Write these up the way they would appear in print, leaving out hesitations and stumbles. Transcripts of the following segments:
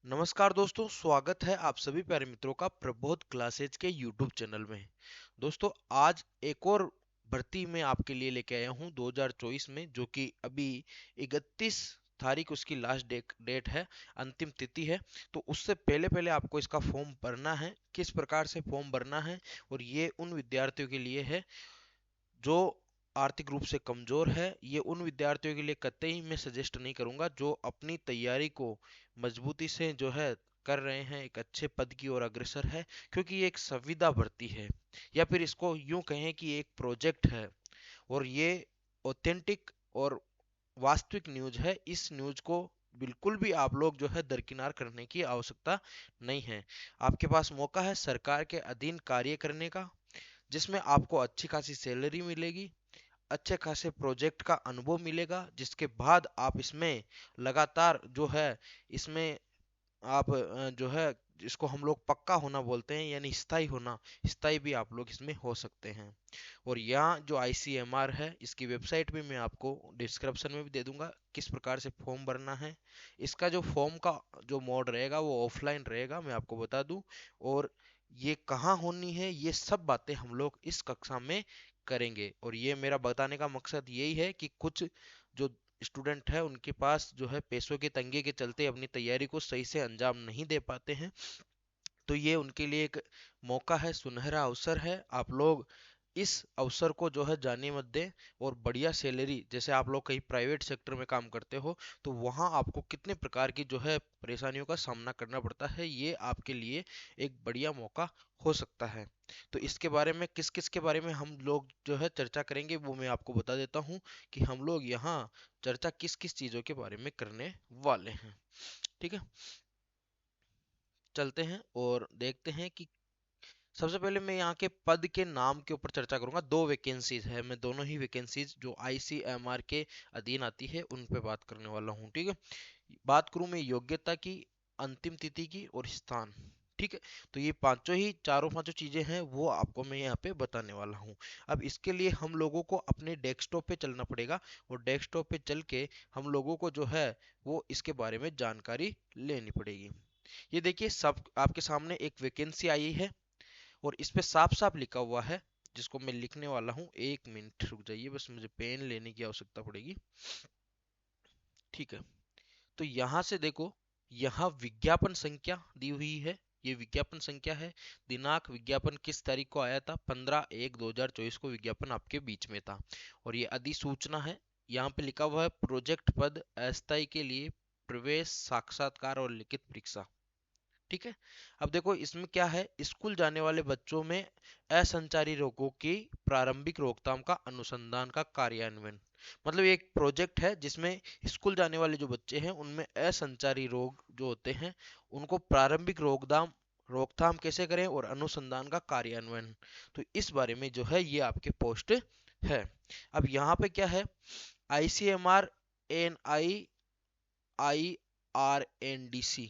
नमस्कार दोस्तों, स्वागत है आप सभी प्यारे मित्रों का प्रबोध क्लासेज के यूट्यूब चैनल में। दोस्तों, आज एक और भर्ती मैं आपके लिए लेके आया हूं 2024 में, जो कि अभी 31 तारीख उसकी लास्ट डेट है, अंतिम तिथि है। तो उससे पहले पहले आपको इसका फॉर्म भरना है। किस प्रकार से फॉर्म भरना है, और ये उन विद्यार्थियों के लिए है जो आर्थिक रूप से कमजोर है। ये उन विद्यार्थियों के लिए कतई मैं सजेस्ट नहीं करूंगा जो अपनी तैयारी को मजबूती से जो है कर रहे हैं, एक अच्छे पद की ओर अग्रसर है, क्योंकि ये एक संविदा भर्ती है, या फिर इसको यूं कहें कि एक प्रोजेक्ट है। और ये ऑथेंटिक और वास्तविक न्यूज है। इस न्यूज को बिल्कुल भी आप लोग जो है दरकिनार करने की आवश्यकता नहीं है। आपके पास मौका है सरकार के अधीन कार्य करने का, जिसमें आपको अच्छी खासी सैलरी मिलेगी, अच्छे खासे प्रोजेक्ट का अनुभव मिलेगा, जिसके बाद आप इसमें लगातार जो है इसमें आप जो है जिसको हम लोग पक्का होना बोलते हैं, यानी स्थायी होना, स्थायी भी आप लोग इसमें हो सकते हैं। और यहाँ जो आईसीएमआर है, इसकी वेबसाइट भी मैं आपको डिस्क्रिप्शन में भी दे दूंगा किस प्रकार से फॉर्म भरना है। इसका जो फॉर्म का जो मोड रहेगा वो ऑफलाइन रहेगा, मैं आपको बता दूं। और ये कहाँ होनी है, ये सब बातें हम लोग इस कक्षा में करेंगे। और ये मेरा बताने का मकसद यही है कि कुछ जो स्टूडेंट है उनके पास जो है पैसों की तंगी के चलते अपनी तैयारी को सही से अंजाम नहीं दे पाते हैं, तो ये उनके लिए एक मौका है, सुनहरा अवसर है। आप लोग इस अवसर को जो है जाने मत दें। और बढ़िया सैलरी, जैसे आप लोग कहीं प्राइवेट सेक्टर में काम करते हो तो वहाँ आपको कितने प्रकार की जो है परेशानियों का सामना करना पड़ता है, ये आपके लिए एक बढ़िया मौका हो सकता है। तो इसके बारे में किस किस के बारे में हम लोग जो है चर्चा करेंगे, वो मैं आपको बता देता हूँ कि हम लोग यहाँ चर्चा किस किस चीज़ों के बारे में करने वाले हैं। ठीक है, चलते हैं और देखते हैं कि सबसे पहले मैं यहाँ के पद के नाम के ऊपर चर्चा करूंगा। दो वैकेंसीज है, मैं दोनों ही वैकेंसीज जो आईसीएमआर के अधीन आती है उन पे बात करने वाला हूँ। ठीक है, बात करूं मैं योग्यता की, अंतिम तिथि की और स्थान। ठीक है, तो ये पांचों ही चारों पांचों चीजें हैं, वो आपको मैं यहाँ पे बताने वाला हूँ। अब इसके लिए हम लोगों को अपने डेस्कटॉप पे चलना पड़ेगा, और डेस्कटॉप पे चल के हम लोगों को जो है वो इसके बारे में जानकारी लेनी पड़ेगी। ये देखिए, सब आपके सामने एक वैकेंसी आई है, और इस पे साफ साफ लिखा हुआ है, जिसको मैं लिखने वाला हूँ। एक मिनट रुक जाइए, बस मुझे पेन लेने की आवश्यकता पड़ेगी। ठीक है, तो यहाँ से देखो, यहाँ विज्ञापन संख्या दी हुई है। ये विज्ञापन संख्या है। दिनांक विज्ञापन किस तारीख को आया था, 15/1/2024 को विज्ञापन आपके बीच में था। और ये अधिसूचना है। यहाँ पे लिखा हुआ है प्रोजेक्ट पद अस्थायी के लिए प्रवेश साक्षात्कार और लिखित परीक्षा। ठीक है, अब देखो इसमें क्या है, स्कूल जाने वाले बच्चों में असंचारी रोगों की प्रारंभिक रोकथाम का अनुसंधान का कार्यान्वयन। मतलब ये एक प्रोजेक्ट है जिसमें स्कूल जाने वाले जो बच्चे हैं उनमें असंचारी रोग जो होते हैं उनको प्रारंभिक रोकथाम रोकथाम कैसे करें, और अनुसंधान का कार्यान्वयन। तो इस बारे में जो है ये आपके पोस्ट है। अब यहाँ पे क्या है, आईसीएमआर NIIRNDC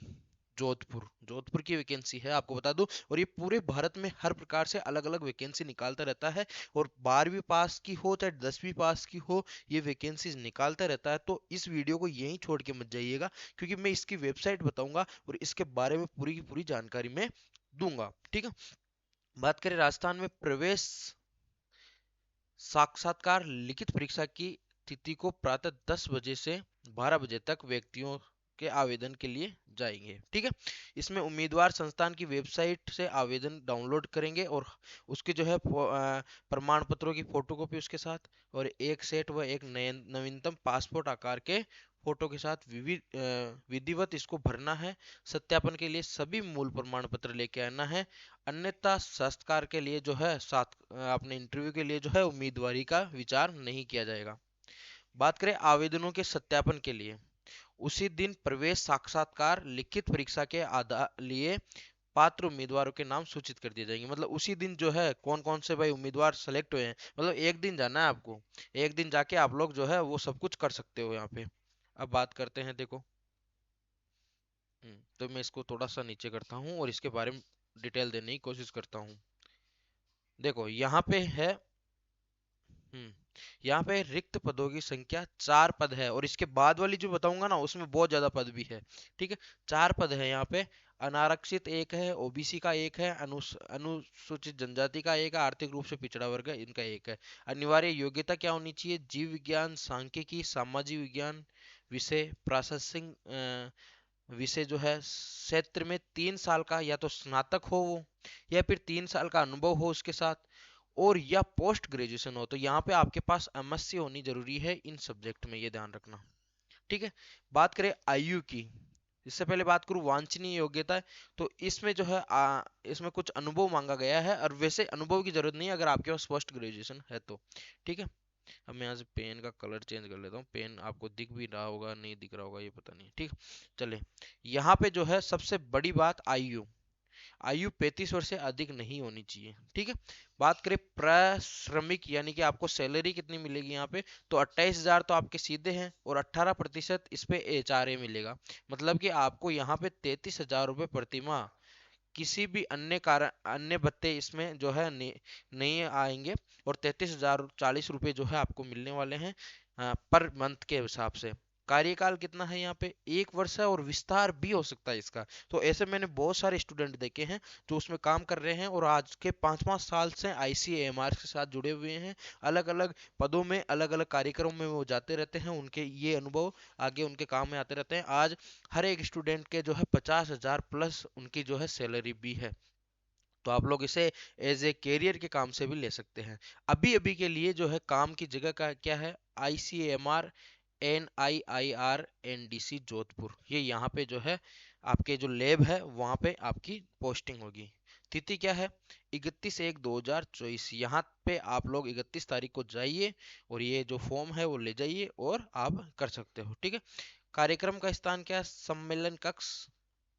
जोधपुर, जोधपुर की वैकेंसी है, आपको बता दूं। और ये पूरे भारत में हर प्रकार से अलग अलग वैकेंसी निकालता रहता है, और 12वीं पास की हो चाहे 10वीं पास की हो, ये वैकेंसीज निकालता रहता है। तो इस वीडियो को यहीं छोड़ के मत जाइएगा, क्योंकि मैं इसकी वेबसाइट बताऊंगा और इसके बारे में पूरी की पूरी जानकारी मैं दूंगा। ठीक है, बात करें राजस्थान में प्रवेश साक्षात्कार लिखित परीक्षा की तिथि को प्रातः 10 बजे से 12 बजे तक व्यक्तियों के आवेदन के लिए जाएंगे। ठीक है, इसमें उम्मीदवार संस्थान की वेबसाइट से आवेदन डाउनलोड करेंगे, और उसके जो है प्रमाण पत्रों की फोटोकॉपी उसके साथ, और एक सेट व एक नवीनतम पासपोर्ट आकार के फोटो के साथ विधिवत इसको भरना है। सत्यापन के लिए सभी मूल प्रमाण पत्र लेके आना है, अन्यथा संस्कार के लिए जो है साथ अपने इंटरव्यू के लिए जो है उम्मीदवारी का विचार नहीं किया जाएगा। बात करें आवेदनों के सत्यापन के लिए, उसी दिन प्रवेश साक्षात्कार लिखित परीक्षा के आधार लिए पात्र उम्मीदवारों के नाम सूचित कर दिए जाएंगे। मतलब उसी दिन जो है कौन कौन से भाई उम्मीदवार सेलेक्ट हुए हैं, मतलब एक दिन जाना है आपको, एक दिन जाके आप लोग जो है वो सब कुछ कर सकते हो यहाँ पे। अब बात करते हैं, देखो। तो मैं इसको थोड़ा सा नीचे करता हूँ और इसके बारे में डिटेल देने की कोशिश करता हूँ। देखो यहाँ पे है। यहाँ पे रिक्त पदों की संख्या 4 पद है, और इसके बाद वाली जो बताऊंगा ना उसमें बहुत ज्यादा पद भी है। ठीक है, 4 पद है यहाँ पे। अनारक्षित एक है, ओबीसी का एक है, अनुसूचित जनजाति का एक है, आर्थिक रूप से पिछड़ा वर्ग है इनका एक है। अनिवार्य योग्यता क्या होनी चाहिए? जीव विज्ञान, सांख्यिकी, सामाजिक विज्ञान विषय, प्रशासनिक विषय जो है क्षेत्र में 3 साल का या तो स्नातक हो वो, या फिर 3 साल का अनुभव हो उसके साथ, और या पोस्ट ग्रेजुएशन हो। तो यहाँ पे आपके पास एमएससी होनी जरूरी है इन सब्जेक्ट में, ये ध्यान रखना। ठीक है, बात करें आयु की, इससे पहले बात करूं वांछनीय योग्यता है, तो इसमें जो है इसमें कुछ अनुभव मांगा गया है, और वैसे अनुभव की जरूरत नहीं है अगर आपके पास पोस्ट ग्रेजुएशन है तो। ठीक है, अब मैं यहाँ से पेन का कलर चेंज कर लेता हूँ, पेन आपको दिख भी रहा होगा नहीं दिख रहा होगा ये पता नहीं। ठीक, चले यहाँ पे जो है सबसे बड़ी बात आयु, आयु 35 वर्ष से अधिक नहीं होनी चाहिए। ठीक है, बात करें प्रश्रमिक यानी कि आपको सैलरी कितनी मिलेगी यहाँ पे, तो 28,000 तो आपके सीधे हैं, और 18% इस पे एचआरए मिलेगा। मतलब कि आपको यहाँ पे 33,000 रुपये प्रति माह, किसी भी अन्य कारण अन्य भत्ते इसमें जो है नहीं आएंगे, और 33,040 रुपये जो है आपको मिलने वाले हैं पर मंथ के हिसाब से। कार्यकाल कितना है यहाँ पे? 1 वर्ष है, और विस्तार भी हो सकता है इसका। तो ऐसे मैंने बहुत सारे स्टूडेंट देखे हैं जो उसमें काम कर रहे हैं, और आज के 5-5 साल से आईसीएमआर के साथ जुड़े हुए हैं। अलग अलग पदों में, अलग अलग कार्यक्रमों में वो जाते रहते हैं, उनके ये अनुभव आगे उनके काम में आते रहते हैं। आज हर एक स्टूडेंट के जो है 50,000 प्लस उनकी जो है सैलरी भी है। तो आप लोग इसे एज ए कैरियर के काम से भी ले सकते हैं। अभी अभी के लिए जो है काम की जगह का क्या है? आईसीएमआर NIIR NDC जोधपुर, ये यहाँ पे जो है आपके जो लैब है वहाँ पे आपकी पोस्टिंग होगी। तिथि क्या है? 31/1/2024। यहाँ पे आप लोग 31 तारीख को जाइए, और ये जो फॉर्म है वो ले जाइए और आप कर सकते हो। ठीक है, कार्यक्रम का स्थान क्या है? सम्मेलन कक्ष,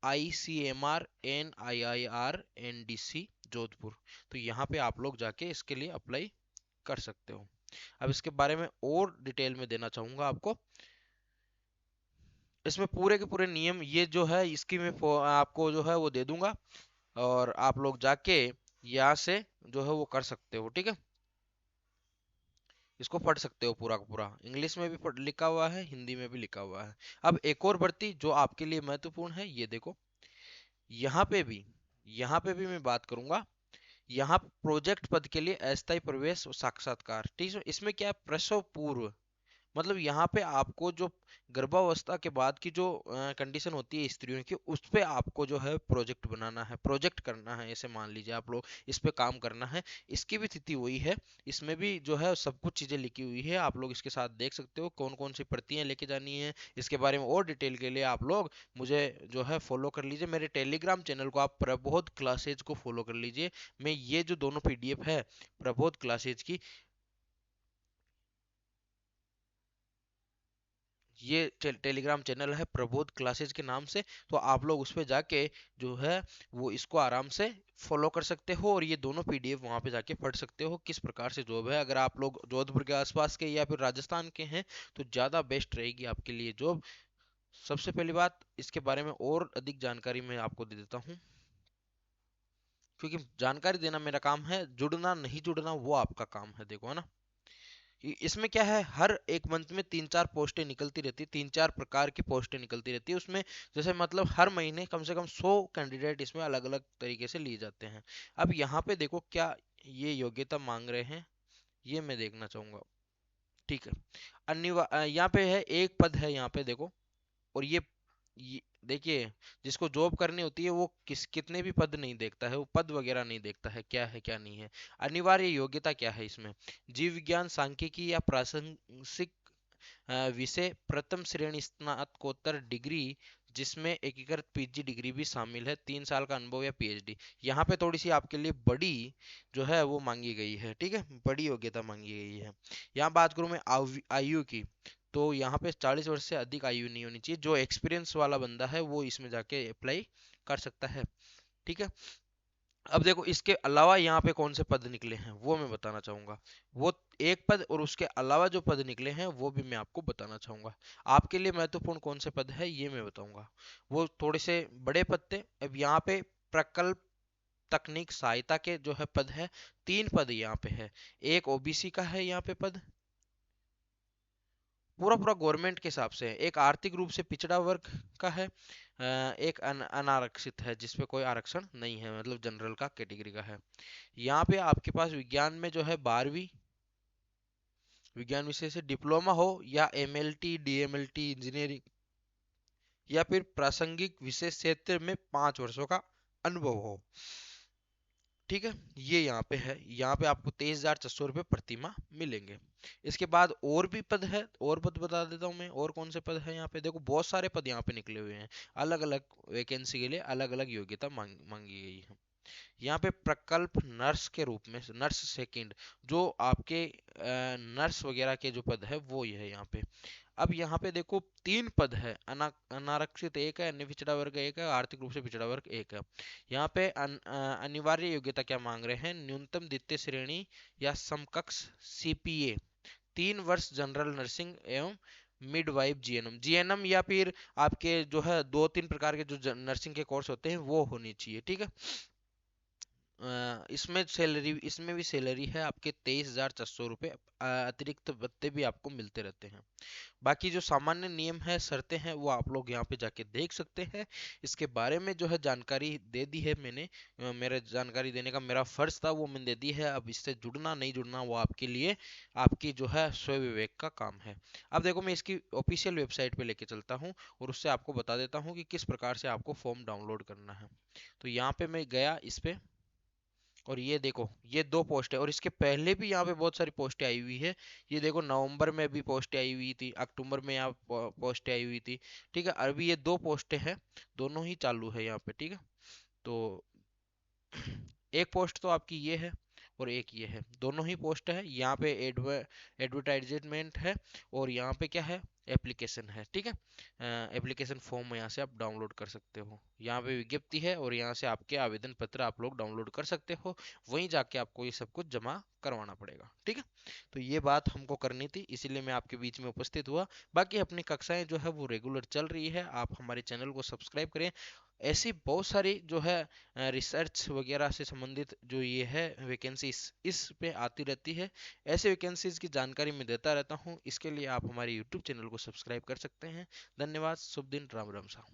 ICMR NIIR NDC जोधपुर। तो यहाँ पे आप लोग जाके इसके लिए अप्लाई कर सकते हो। अब इसके बारे में और डिटेल में देना चाहूंगा आपको। इसमें पूरे के पूरे नियम ये जो है इसकी मैं आपको जो है वो दे दूंगा, और आप लोग जाके यहाँ से जो है वो कर सकते हो। ठीक है, इसको पढ़ सकते हो पूरा का पूरा, इंग्लिश में भी लिखा हुआ है, हिंदी में भी लिखा हुआ है। अब एक और भर्ती जो आपके लिए महत्वपूर्ण है, ये देखो, यहाँ पे भी यहाँ पे भी मैं बात करूंगा। यहाँ प्रोजेक्ट पद के लिए अस्थायी प्रवेश साक्षात्कार। ठीक है, इसमें क्या है? प्रसव पूर्व, मतलब यहाँ पे आपको जो गर्भावस्था के बाद की जो कंडीशन होती है स्त्रियों की, उस पे आपको जो है प्रोजेक्ट बनाना है, प्रोजेक्ट करना है, ऐसे मान लीजिए आप लोग इस पे काम करना है। इसकी भी तिथि वही है, इसमें भी जो है सब कुछ चीजें लिखी हुई है, आप लोग इसके साथ देख सकते हो कौन कौन सी प्रतियां लेके जानी है। इसके बारे में और डिटेल के लिए आप लोग मुझे जो है फॉलो कर लीजिए, मेरे टेलीग्राम चैनल को आप प्रबोध क्लासेज को फॉलो कर लीजिए। मैं ये जो दोनों पीडीएफ है प्रबोध क्लासेज की, ये टेलीग्राम चैनल है प्रबोध क्लासेज के नाम से, तो आप लोग उस पे जाके जो है वो इसको आराम से फॉलो कर सकते हो, और ये दोनों पीडीएफ वहां पे जाके पढ़ सकते हो किस प्रकार से जॉब है। अगर आप लोग जोधपुर के आसपास के या फिर राजस्थान के हैं तो ज़्यादा बेस्ट रहेगी आपके लिए जॉब। सबसे पहली बात, इसके बारे में और अधिक जानकारी मैं आपको दे देता हूँ, क्योंकि जानकारी देना मेरा काम है, जुड़ना नहीं जुड़ना वो आपका काम है। देखो, है ना, इसमें क्या है, हर एक मंथ में 3-4 पोस्टें निकलती रहती है, 3-4 प्रकार की पोस्टें निकलती रहती है उसमें। जैसे मतलब हर महीने कम से कम 100 कैंडिडेट इसमें अलग अलग तरीके से लिए जाते हैं। अब यहाँ पे देखो क्या ये योग्यता मांग रहे हैं, ये मैं देखना चाहूंगा। ठीक है, यहाँ पे है एक पद है यहाँ पे देखो, और ये देखिए, जिसको जॉब करनी होती है वो कितने भी पद नहीं देखता है, वो पद वगैरह नहीं देखता है क्या नहीं है। अनिवार्य योग्यता क्या है इसमें? जीव विज्ञान, सांख्यिकी या प्रासंगिक विषय, प्रथम श्रेणी स्नातकोत्तर डिग्री जिसमें एकीकृत पीजी डिग्री भी शामिल है, 3 साल का अनुभव या पीएचडी। यहाँ पे थोड़ी सी आपके लिए बड़ी जो है वो मांगी गई है। ठीक है, बड़ी योग्यता मांगी गई है। यहाँ बात करूँ मैं आयु की, तो यहाँ पे 40 वर्ष से अधिक आयु नहीं होनी चाहिए। जो एक्सपीरियंस वाला बंदा है वो इसमें जाके अप्लाई कर सकता है। ठीक है, अब देखो इसके अलावा यहाँ पे कौन से पद निकले हैं वो मैं बताना चाहूंगा। वो एक पद और उसके अलावा जो पद निकले हैं वो भी मैं आपको बताना चाहूंगा। आपके लिए महत्वपूर्ण कौन से पद है ये मैं बताऊंगा। वो थोड़े से बड़े पद थे। अब यहाँ पे प्रकल्प तकनीक सहायता के जो है पद है, 3 पद यहाँ पे है। एक ओबीसी का है यहाँ पे पद, पूरा पूरा गवर्नमेंट के हिसाब से है। एक आर्थिक रूप से पिछड़ा वर्ग का है, एक अनारक्षित है जिसपे कोई आरक्षण नहीं है, मतलब जनरल का कैटेगरी का है। यहाँ पे आपके पास विज्ञान में जो है 12वीं विज्ञान विषय से डिप्लोमा हो, या एमएलटी डीएमएलटी इंजीनियरिंग, या फिर प्रासंगिक विशेष क्षेत्र में 5 वर्षों का अनुभव हो। ठीक है, ये यहाँ पे है। यहाँ पे आपको 23,400 रुपये प्रति माह मिलेंगे। इसके बाद और भी पद है, और पद बता देता हूँ मैं, और कौन से पद है यहाँ पे। देखो बहुत सारे पद यहाँ पे निकले हुए हैं, अलग अलग वैकेंसी के लिए अलग अलग योग्यता मांगी गई है। यहाँ पे प्रकल्प नर्स के रूप में, नर्स सेकंड, जो आपके नर्स वगैरह के जो पद है वो ये है यहाँ पे। अब यहाँ पे देखो 3 पद है, अनारक्षित एक है, अन्य पिछड़ा वर्ग एक है, आर्थिक रूप से पिछड़ा वर्ग एक है। यहाँ पे अनिवार्य योग्यता क्या मांग रहे हैं, न्यूनतम द्वितीय श्रेणी या समकक्ष सीपीए, 3 वर्ष जनरल नर्सिंग एवं मिडवाइफ जीएनएम, जीएनएम या फिर आपके जो है 2-3 प्रकार के जो नर्सिंग के कोर्स होते हैं वो होनी चाहिए। ठीक है, इसमें सैलरी, इसमें भी सैलरी है आपके 23,400 रुपये, अतिरिक्त भत्ते भी आपको मिलते रहते हैं। बाकी जो सामान्य नियम है, शर्तें हैं, वो आप लोग यहाँ पे जाके देख सकते हैं। इसके बारे में जो है जानकारी दे दी है मैंने, मेरे जानकारी देने का मेरा फर्ज था, वो मैंने दे दी है। अब इससे जुड़ना नहीं जुड़ना वो आपके लिए, आपकी जो है स्व विवेक का काम है। अब देखो मैं इसकी ऑफिशियल वेबसाइट पे लेके चलता हूँ और उससे आपको बता देता हूँ कि किस प्रकार से आपको फॉर्म डाउनलोड करना है। तो यहाँ पे मैं गया इस पे, और ये देखो ये 2 पोस्ट है, और इसके पहले भी यहाँ पे बहुत सारी पोस्टें आई हुई है। ये देखो नवंबर में भी पोस्टें आई हुई थी, अक्टूबर में यहाँ पोस्टें आई हुई थी। ठीक है, अभी ये 2 पोस्टें हैं, दोनों ही चालू है यहाँ पे। ठीक है, तो एक पोस्ट तो आपकी ये है और एक ये है, दोनों ही पोस्ट है। यहाँ पे एडवर्टाइजमेंट है, और यहाँ पे क्या है, एप्लीकेशन है। ठीक है, एप्लीकेशन फॉर्म यहाँ से आप डाउनलोड कर सकते हो। यहाँ पे विज्ञप्ति है, और यहाँ से आपके आवेदन पत्र आप लोग डाउनलोड कर सकते हो, वहीं जाके आपको ये सब कुछ जमा करवाना पड़ेगा। ठीक है, तो ये बात हमको करनी थी, इसीलिए मैं आपके बीच में उपस्थित हुआ। बाकी अपनी कक्षाएं जो है वो रेगुलर चल रही है, आप हमारे चैनल को सब्सक्राइब करें। ऐसी बहुत सारी जो है रिसर्च वगैरह से संबंधित जो ये है वैकेंसीज इस पे आती रहती है। ऐसे वैकेंसीज की जानकारी मैं देता रहता हूँ, इसके लिए आप हमारे यूट्यूब चैनल को सब्सक्राइब कर सकते हैं। धन्यवाद, शुभ दिन, राम राम सा।